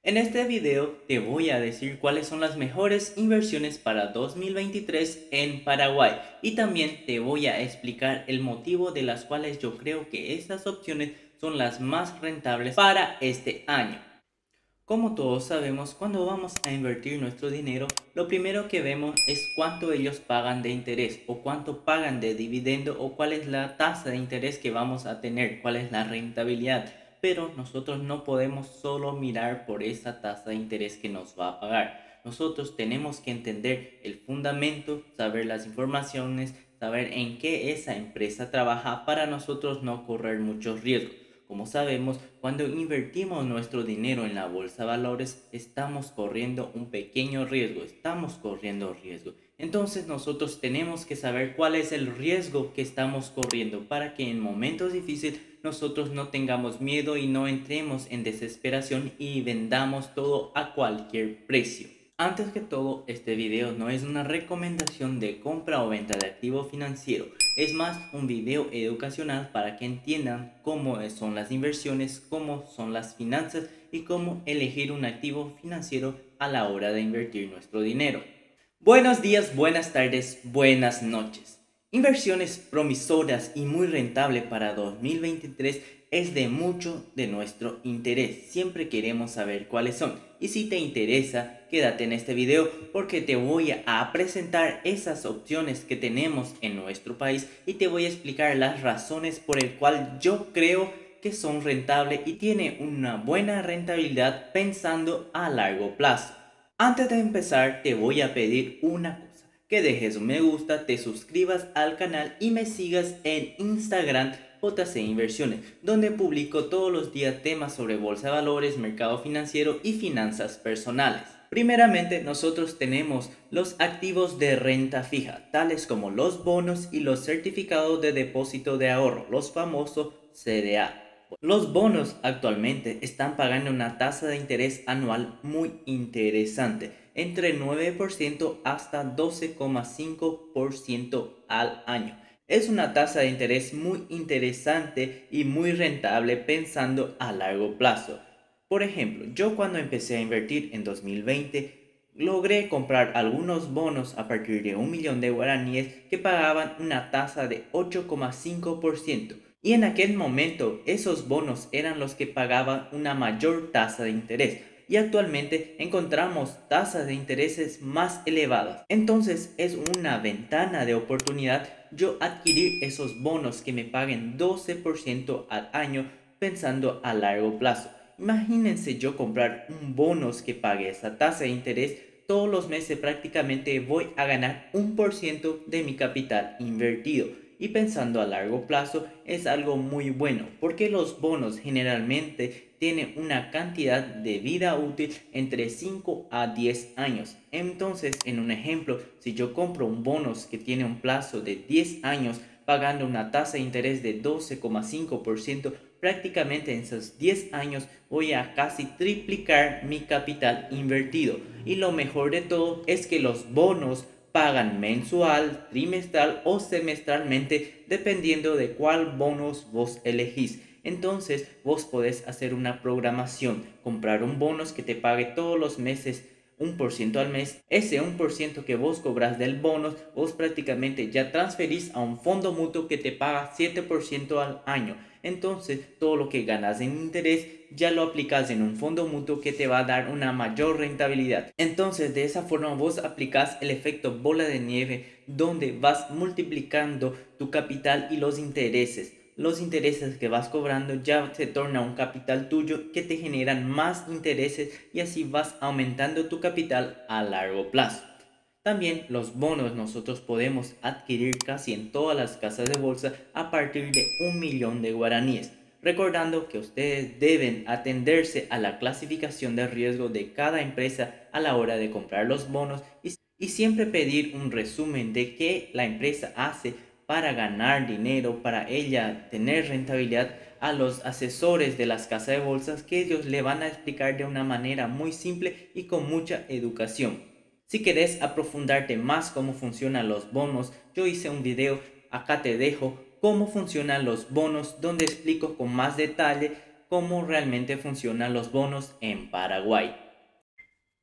En este video te voy a decir cuáles son las mejores inversiones para 2023 en Paraguay y también te voy a explicar el motivo de las cuales yo creo que estas opciones son las más rentables para este año. Como todos sabemos, cuando vamos a invertir nuestro dinero, lo primero que vemos es cuánto ellos pagan de interés o cuánto pagan de dividendo o cuál es la tasa de interés que vamos a tener, cuál es la rentabilidad. Pero nosotros no podemos solo mirar por esa tasa de interés que nos va a pagar. Nosotros tenemos que entender el fundamento, saber las informaciones, saber en qué esa empresa trabaja para nosotros no correr muchos riesgos. Como sabemos, cuando invertimos nuestro dinero en la bolsa de valores, estamos corriendo un pequeño riesgo, estamos corriendo riesgo. Entonces nosotros tenemos que saber cuál es el riesgo que estamos corriendo para que en momentos difíciles nosotros no tengamos miedo y no entremos en desesperación y vendamos todo a cualquier precio. Antes que todo, este video no es una recomendación de compra o venta de activo financiero, es más un video educacional para que entiendan cómo son las inversiones, cómo son las finanzas y cómo elegir un activo financiero a la hora de invertir nuestro dinero. Buenos días, buenas tardes, buenas noches. Inversiones promisoras y muy rentable para 2023 es de mucho de nuestro interés. Siempre queremos saber cuáles son. Y si te interesa, quédate en este video porque te voy a presentar esas opciones que tenemos en nuestro país y te voy a explicar las razones por el cual yo creo que son rentables y tiene una buena rentabilidad pensando a largo plazo. Antes de empezar te voy a pedir una cosa, que dejes un me gusta, te suscribas al canal y me sigas en Instagram JC Inversiones, donde publico todos los días temas sobre bolsa de valores, mercado financiero y finanzas personales. Primeramente, nosotros tenemos los activos de renta fija, tales como los bonos y los certificados de depósito de ahorro, los famosos CDA. Los bonos actualmente están pagando una tasa de interés anual muy interesante, entre 9% hasta 12,5% al año. Es una tasa de interés muy interesante y muy rentable pensando a largo plazo. Por ejemplo, yo cuando empecé a invertir en 2020, logré comprar algunos bonos a partir de 1 millón de guaraníes que pagaban una tasa de 8,5%. Y en aquel momento esos bonos eran los que pagaban una mayor tasa de interés. Y actualmente encontramos tasas de intereses más elevadas. Entonces es una ventana de oportunidad yo adquirir esos bonos que me paguen 12% al año pensando a largo plazo. Imagínense yo comprar un bonos que pague esa tasa de interés. Todos los meses prácticamente voy a ganar 1% de mi capital invertido. Y pensando a largo plazo es algo muy bueno porque los bonos generalmente tienen una cantidad de vida útil entre 5 a 10 años. Entonces, en un ejemplo, si yo compro un bonos que tiene un plazo de 10 años pagando una tasa de interés de 12,5%, prácticamente en esos 10 años voy a casi triplicar mi capital invertido. Y lo mejor de todo es que los bonos pagan mensual, trimestral o semestralmente dependiendo de cuál bonos vos elegís. Entonces vos podés hacer una programación, comprar un bonos que te pague todos los meses 1% al mes. Ese 1% que vos cobras del bono, vos prácticamente ya transferís a un fondo mutuo que te paga 7% al año. Entonces todo lo que ganas en interés ya lo aplicas en un fondo mutuo que te va a dar una mayor rentabilidad. Entonces de esa forma vos aplicas el efecto bola de nieve donde vas multiplicando tu capital y los intereses. Los intereses que vas cobrando ya se torna un capital tuyo que te generan más intereses y así vas aumentando tu capital a largo plazo. También los bonos nosotros podemos adquirir casi en todas las casas de bolsa a partir de 1 millón de guaraníes. Recordando que ustedes deben atenderse a la clasificación de riesgo de cada empresa a la hora de comprar los bonos y siempre pedir un resumen de qué la empresa hace para ganar dinero, para ella tener rentabilidad a los asesores de las casas de bolsas que ellos le van a explicar de una manera muy simple y con mucha educación. Si querés aprofundarte más cómo funcionan los bonos, yo hice un video, acá te dejo cómo funcionan los bonos donde explico con más detalle cómo realmente funcionan los bonos en Paraguay.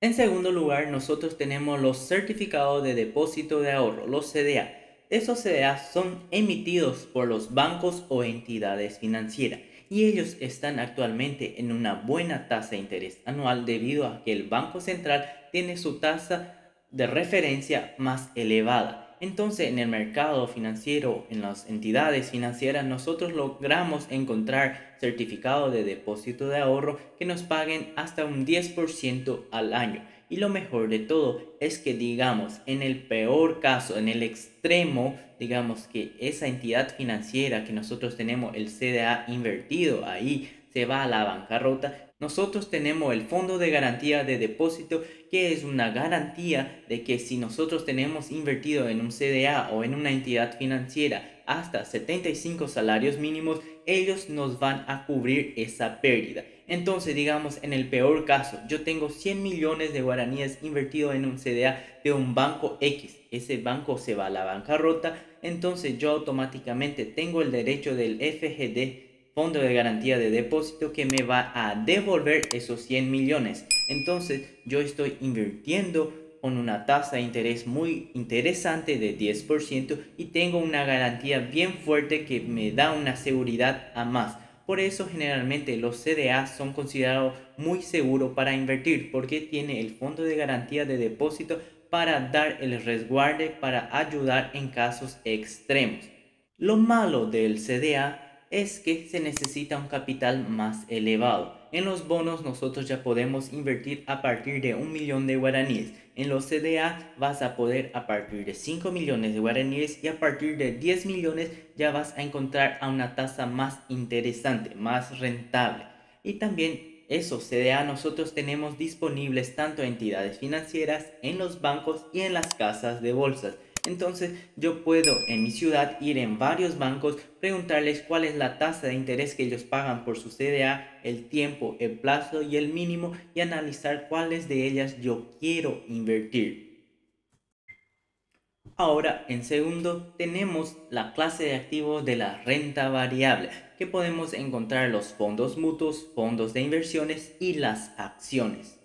En segundo lugar, nosotros tenemos los certificados de depósito de ahorro, los CDA. Esos CDA son emitidos por los bancos o entidades financieras y ellos están actualmente en una buena tasa de interés anual debido a que el Banco Central tiene su tasa de referencia más elevada. Entonces, en el mercado financiero, en las entidades financieras, nosotros logramos encontrar certificados de depósito de ahorro que nos paguen hasta un 10% al año. Y lo mejor de todo es que, digamos, en el peor caso, en el extremo, digamos que esa entidad financiera que nosotros tenemos, el CDA invertido ahí, se va a la bancarrota. Nosotros tenemos el Fondo de Garantía de Depósito, que es una garantía de que si nosotros tenemos invertido en un CDA o en una entidad financiera hasta 75 salarios mínimos, ellos nos van a cubrir esa pérdida. Entonces, digamos, en el peor caso, yo tengo 100 millones de guaraníes invertido en un CDA de un banco X. Ese banco se va a la bancarrota, entonces yo automáticamente tengo el derecho del FGD, Fondo de Garantía de Depósito, que me va a devolver esos 100 millones. Entonces, yo estoy invirtiendo con una tasa de interés muy interesante de 10% y tengo una garantía bien fuerte que me da una seguridad a más. Por eso generalmente los CDA son considerados muy seguros para invertir porque tiene el fondo de garantía de depósito para dar el resguarde para ayudar en casos extremos. Lo malo del CDA es que se necesita un capital más elevado. En los bonos nosotros ya podemos invertir a partir de 1 millón de guaraníes. En los CDA vas a poder a partir de 5 millones de guaraníes y a partir de 10 millones ya vas a encontrar a una tasa más interesante, más rentable. Y también esos CDA nosotros tenemos disponibles tanto en entidades financieras, en los bancos y en las casas de bolsas. Entonces yo puedo en mi ciudad ir en varios bancos, preguntarles cuál es la tasa de interés que ellos pagan por su CDA, el tiempo, el plazo y el mínimo y analizar cuáles de ellas yo quiero invertir. Ahora, en segundo, tenemos la clase de activos de la renta variable, que podemos encontrar los fondos mutuos, fondos de inversiones y las acciones.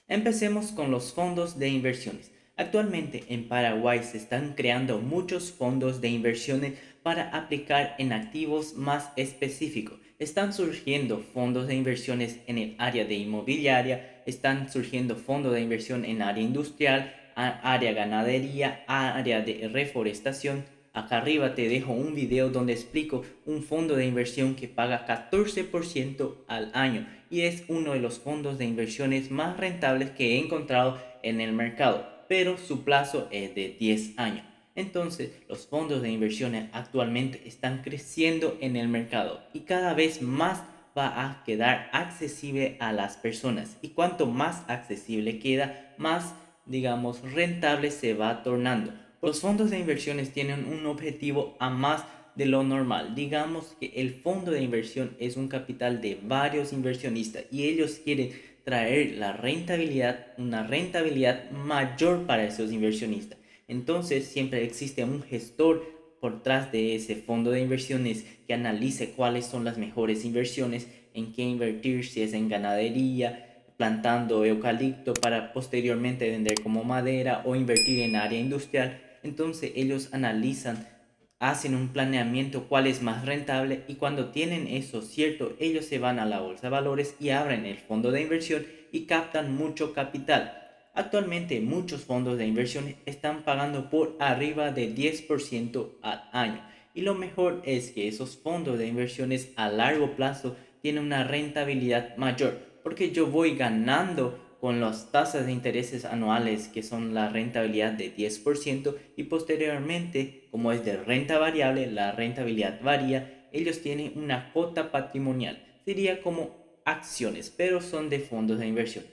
Empecemos con los fondos de inversiones. Actualmente en Paraguay se están creando muchos fondos de inversiones para aplicar en activos más específicos. Están surgiendo fondos de inversiones en el área de inmobiliaria, están surgiendo fondos de inversión en área industrial, área ganadería, área de reforestación. Acá arriba te dejo un video donde explico un fondo de inversión que paga 14% al año y es uno de los fondos de inversiones más rentables que he encontrado en el mercado, pero su plazo es de 10 años. Entonces, los fondos de inversiones actualmente están creciendo en el mercado y cada vez más va a quedar accesible a las personas. Y cuanto más accesible queda, más, digamos, rentable se va tornando. Los fondos de inversiones tienen un objetivo a más de lo normal. Digamos que el fondo de inversión es un capital de varios inversionistas y ellos quieren traer la rentabilidad, una rentabilidad mayor para esos inversionistas. Entonces siempre existe un gestor por detrás de ese fondo de inversiones que analice cuáles son las mejores inversiones, en qué invertir, si es en ganadería, plantando eucalipto para posteriormente vender como madera o invertir en área industrial. Entonces ellos analizan, hacen un planeamiento cuál es más rentable y cuando tienen eso cierto, ellos se van a la bolsa de valores y abren el fondo de inversión y captan mucho capital. Actualmente muchos fondos de inversión están pagando por arriba de 10% al año y lo mejor es que esos fondos de inversiones a largo plazo tienen una rentabilidad mayor porque yo voy ganando con las tasas de intereses anuales que son la rentabilidad de 10% y posteriormente, como es de renta variable, la rentabilidad varía, ellos tienen una cuota patrimonial. Sería como acciones, pero son de fondos de inversión.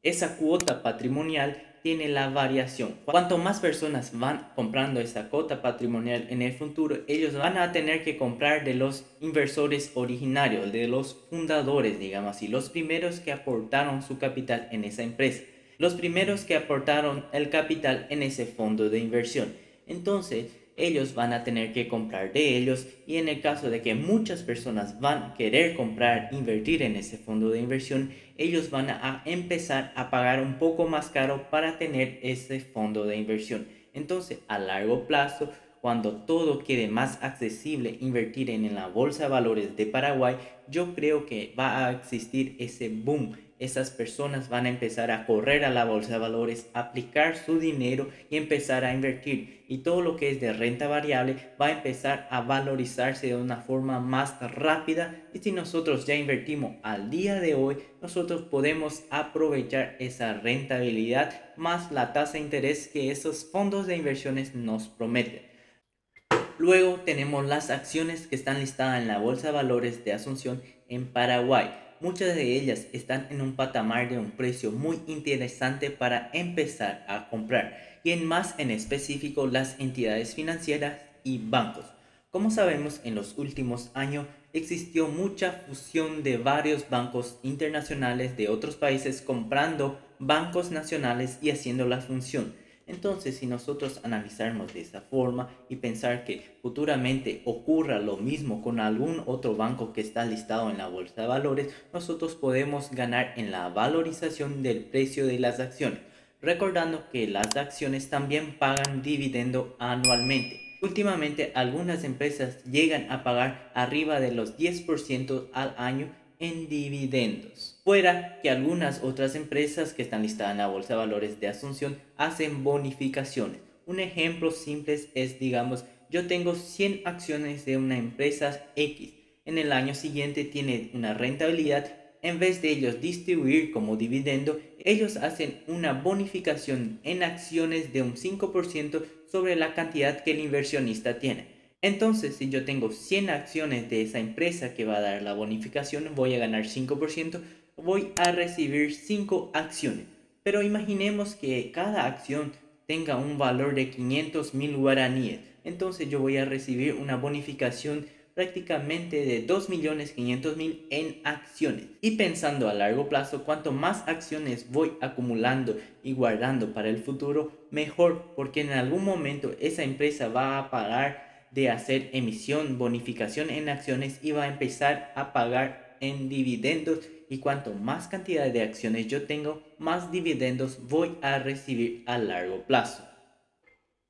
Esa cuota patrimonial tiene la variación. Cuanto más personas van comprando esa cuota patrimonial en el futuro, ellos van a tener que comprar de los inversores originarios, de los fundadores, digamos así, los primeros que aportaron su capital en esa empresa, los primeros que aportaron el capital en ese fondo de inversión. Entonces, ellos van a tener que comprar de ellos, y en el caso de que muchas personas van a querer comprar, invertir en ese fondo de inversión, ellos van a empezar a pagar un poco más caro para tener ese fondo de inversión. Entonces, a largo plazo, cuando todo quede más accesible invertir en la bolsa de valores de Paraguay, yo creo que va a existir ese boom. Esas personas van a empezar a correr a la bolsa de valores, aplicar su dinero y empezar a invertir. Y todo lo que es de renta variable va a empezar a valorizarse de una forma más rápida. Y si nosotros ya invertimos al día de hoy, nosotros podemos aprovechar esa rentabilidad más la tasa de interés que esos fondos de inversiones nos prometen. Luego tenemos las acciones que están listadas en la Bolsa de Valores de Asunción en Paraguay. Muchas de ellas están en un patamar de un precio muy interesante para empezar a comprar, y en más en específico las entidades financieras y bancos. Como sabemos, en los últimos años existió mucha fusión de varios bancos internacionales de otros países comprando bancos nacionales y haciendo la función. Entonces, si nosotros analizamos de esa forma y pensar que futuramente ocurra lo mismo con algún otro banco que está listado en la bolsa de valores, nosotros podemos ganar en la valorización del precio de las acciones, recordando que las acciones también pagan dividendo anualmente. Últimamente, algunas empresas llegan a pagar arriba de los 10% al año en dividendos. Fuera que algunas otras empresas que están listadas en la Bolsa de Valores de Asunción hacen bonificaciones. Un ejemplo simple es, digamos, yo tengo 100 acciones de una empresa X. En el año siguiente tiene una rentabilidad. En vez de ellos distribuir como dividendo, ellos hacen una bonificación en acciones de un 5% sobre la cantidad que el inversionista tiene. Entonces, si yo tengo 100 acciones de esa empresa que va a dar la bonificación, voy a ganar 5%, voy a recibir 5 acciones. Pero imaginemos que cada acción tenga un valor de 500.000 guaraníes. Entonces yo voy a recibir una bonificación prácticamente de 2.500.000 en acciones. Y pensando a largo plazo, cuanto más acciones voy acumulando y guardando para el futuro, mejor, porque en algún momento esa empresa va a parar de hacer emisión, bonificación en acciones, y va a empezar a pagar en dividendos, y cuanto más cantidad de acciones yo tengo, más dividendos voy a recibir a largo plazo.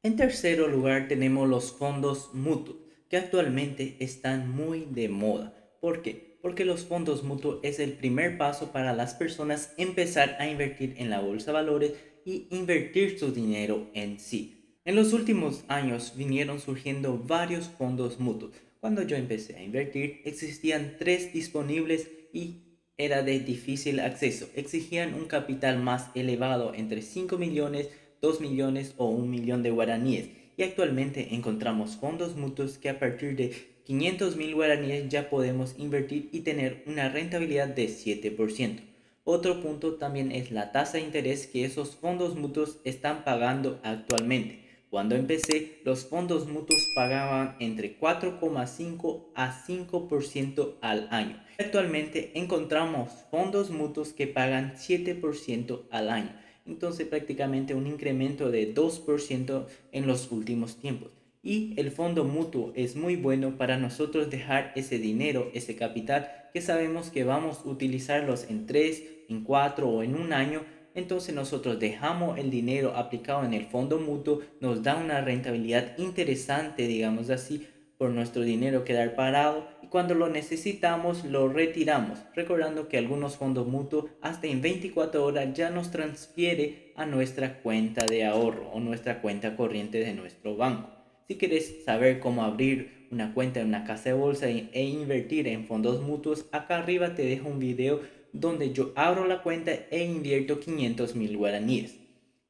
En tercer lugar tenemos los fondos mutuos, que actualmente están muy de moda. ¿Por qué? Porque los fondos mutuos es el primer paso para las personas empezar a invertir en la bolsa de valores y invertir su dinero en sí. En los últimos años vinieron surgiendo varios fondos mutuos. Cuando yo empecé a invertir existían 3 disponibles y era de difícil acceso. Exigían un capital más elevado, entre 5 millones, 2 millones o 1 millón de guaraníes. Y actualmente encontramos fondos mutuos que a partir de 500.000 guaraníes ya podemos invertir y tener una rentabilidad de 7%. Otro punto también es la tasa de interés que esos fondos mutuos están pagando actualmente. Cuando empecé, los fondos mutuos pagaban entre 4,5 a 5% al año. Actualmente encontramos fondos mutuos que pagan 7% al año. Entonces prácticamente un incremento de 2% en los últimos tiempos. Y el fondo mutuo es muy bueno para nosotros dejar ese dinero, ese capital, que sabemos que vamos a utilizarlos en 3, en 4 o en un año. Entonces nosotros dejamos el dinero aplicado en el fondo mutuo, nos da una rentabilidad interesante, digamos así, por nuestro dinero quedar parado, y cuando lo necesitamos lo retiramos, recordando que algunos fondos mutuos hasta en 24 horas ya nos transfiere a nuestra cuenta de ahorro o nuestra cuenta corriente de nuestro banco. Si quieres saber cómo abrir una cuenta en una casa de bolsa e invertir en fondos mutuos, acá arriba te dejo un video donde yo abro la cuenta e invierto 500.000 guaraníes.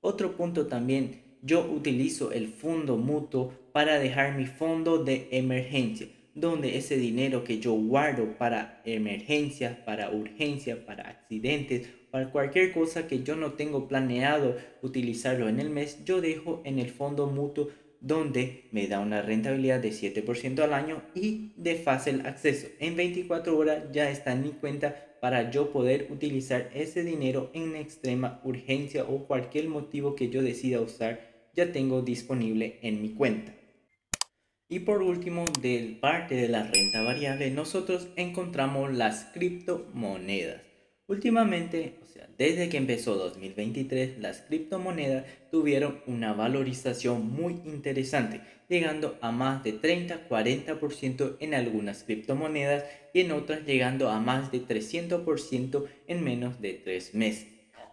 Otro punto también, yo utilizo el fondo mutuo para dejar mi fondo de emergencia, donde ese dinero que yo guardo para emergencias, para urgencias, para accidentes, para cualquier cosa que yo no tengo planeado utilizarlo en el mes, yo dejo en el fondo mutuo, donde me da una rentabilidad de 7% al año y de fácil acceso. En 24 horas ya está en mi cuenta para yo poder utilizar ese dinero en extrema urgencia o cualquier motivo que yo decida usar, ya tengo disponible en mi cuenta. Y por último, de parte de la renta variable, nosotros encontramos las criptomonedas. Últimamente, o sea, desde que empezó 2023, las criptomonedas tuvieron una valorización muy interesante, llegando a más de 30-40% en algunas criptomonedas y en otras llegando a más de 300% en menos de 3 meses.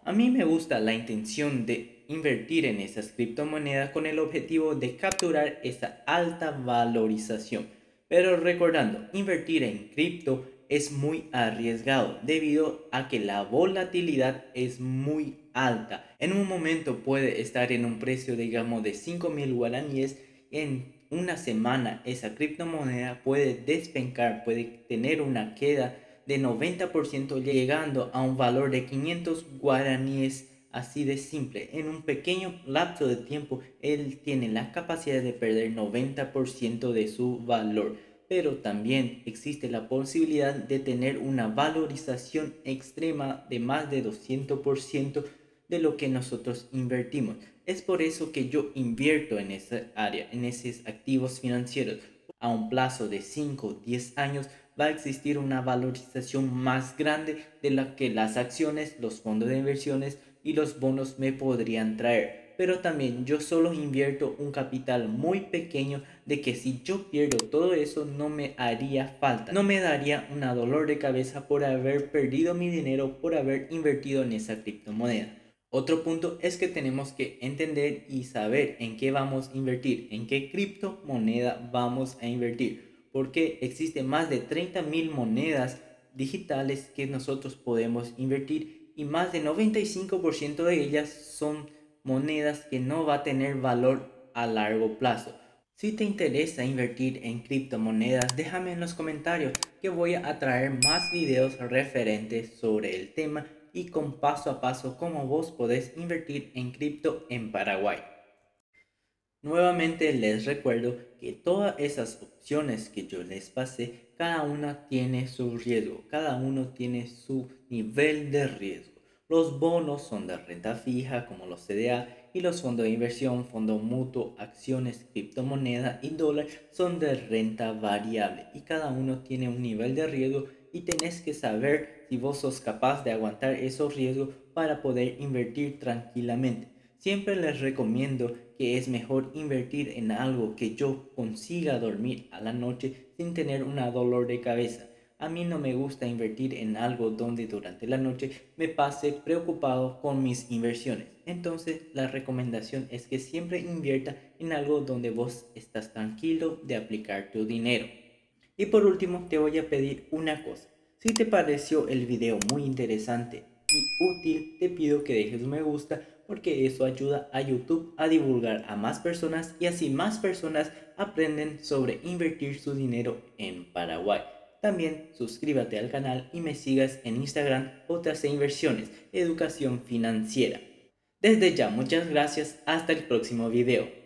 A mí me gusta la intención de invertir en esas criptomonedas con el objetivo de capturar esa alta valorización. Pero recordando, invertir en cripto es muy arriesgado debido a que la volatilidad es muy alta. En un momento puede estar en un precio, digamos, de 5.000 guaraníes. En una semana esa criptomoneda puede despencar, puede tener una queda de 90% llegando a un valor de 500 guaraníes, así de simple. En un pequeño lapso de tiempo, él tiene la capacidad de perder 90% de su valor. Pero también existe la posibilidad de tener una valorización extrema de más de 200% de lo que nosotros invertimos. Es por eso que yo invierto en esa área, en esos activos financieros. A un plazo de 5 o 10 años va a existir una valorización más grande de la que las acciones, los fondos de inversiones y los bonos me podrían traer. Pero también yo solo invierto un capital muy pequeño de que si yo pierdo todo eso no me haría falta. No me daría un dolor de cabeza por haber perdido mi dinero, por haber invertido en esa criptomoneda. Otro punto es que tenemos que entender y saber en qué vamos a invertir, en qué criptomoneda vamos a invertir, porque existen más de 30.000 monedas digitales que nosotros podemos invertir y más de 95% de ellas son monedas que no va a tener valor a largo plazo. Si te interesa invertir en criptomonedas, déjame en los comentarios que voy a traer más videos referentes sobre el tema y con paso a paso cómo vos podés invertir en cripto en Paraguay. Nuevamente les recuerdo que todas esas opciones que yo les pasé, cada una tiene su riesgo, cada uno tiene su nivel de riesgo. Los bonos son de renta fija como los CDA y los fondos de inversión, fondo mutuo, acciones, criptomoneda y dólar son de renta variable y cada uno tiene un nivel de riesgo y tenés que saber si vos sos capaz de aguantar esos riesgos para poder invertir tranquilamente. Siempre les recomiendo que es mejor invertir en algo que yo consiga dormir a la noche sin tener un dolor de cabeza. A mí no me gusta invertir en algo donde durante la noche me pase preocupado con mis inversiones. Entonces la recomendación es que siempre invierta en algo donde vos estás tranquilo de aplicar tu dinero. Y por último te voy a pedir una cosa. Si te pareció el video muy interesante y útil, te pido que dejes un me gusta porque eso ayuda a YouTube a divulgar a más personas y así más personas aprenden sobre invertir su dinero en Paraguay. También suscríbete al canal y me sigas en Instagram JC Inversiones, Educación Financiera. Desde ya, muchas gracias, hasta el próximo video.